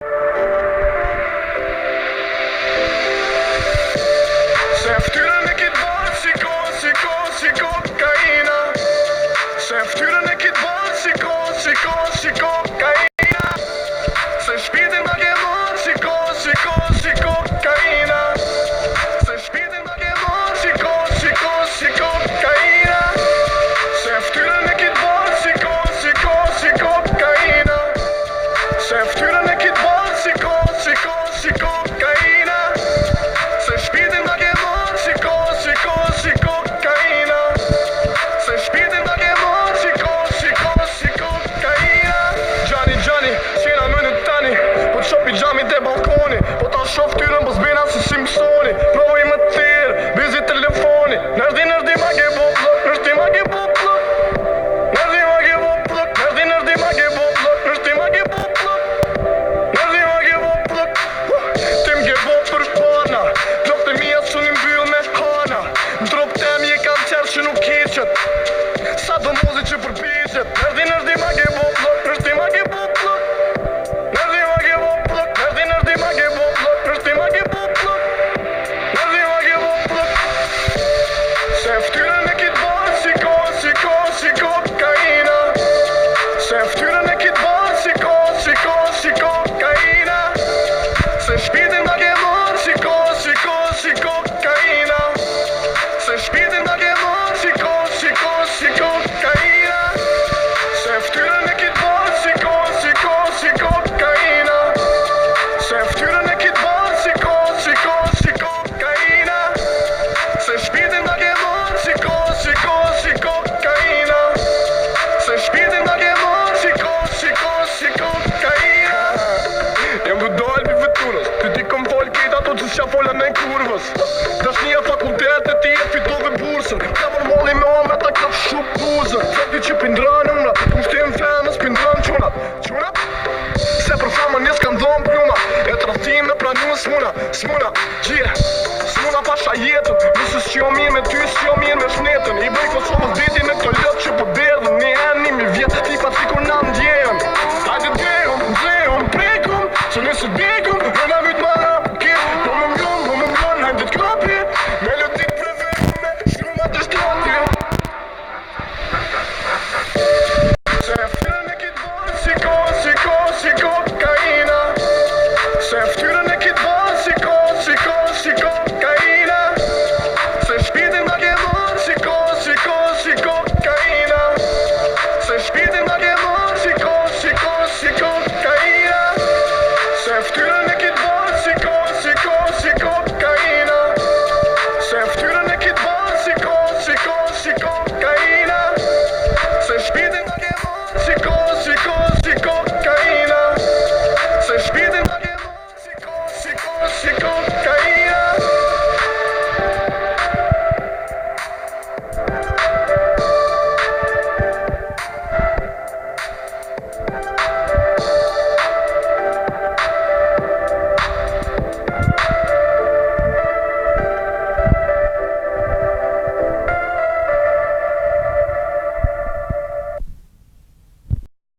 Se ftyrën e kit bërë si kokaina. Se ftyrën e kit bërë si kokaina. Se shpirtin ma ke marrë si kokaina. Se shpirtin ma ke marrë si kokaina. Se ftyrën e kit bërë si kokaina. Se ftyrën e kit bërë si kokaina. Se shpirtin ma ke marrë si kokaina. Se shpirtin ma ke marrë si kokaina. Gjani, s'jena më në tani, po t'shop i gjami te balkoni. Po ta shof ftyrën po s'bena si Simpsoni. Provoj më tërë, bizi telefoni. Nërdi ma ke bo plok, nërdi ma ke bo plok. Nërdi ma ke bo plok, nërdi ma ke bo plok. Nërdi ma ke bo plok, nërdi ma ke bo plok. Ti m'ke bo për pana, plok të mija s'unë mbyll me hana. N'trup tem je kam qerë që nuk keqet, sa do mozi që përpiqet. Nërdi ma ke bo plok, nërdi ma ke bo plok. Nërdi ma ke bo plok, nërdi ma ke bo plok. Nërdi ma ke bo plok, nërdi ma ke bo plok. Se ftyrën e kit bërë si kokaina. Se ftyrën e kit bërë si kokaina. Se shpirtin ma ke marrë si kokaina. Se shpirtin ma ke marrë si kokaina. Se ftyrën e kit bërë si kokaina. Se ftyrën e kit bërë si kokaina. Se shpirtin ma ke marrë si kokaina. Se shpirtin ma ke marrë si kokaina. Jem du dojnë për veturës, ty ti kom folë kejt ato që s'ja fola në kurvës. Dashnia fakultet e ti e fitove bursën. Ka përmolli me o me ta ka shumë buzën. Se ti që pindran umrat, ku shtim femës pindran qunat. Se për famën nis kam dhonë pluma, e traftim me pranu s'muna, gjire. S'muna pasha jetën, nëse s'jo mirë me ty, s'jo mirë me shnetën. I bëj Kosovës diti në këto lëtë që po derë.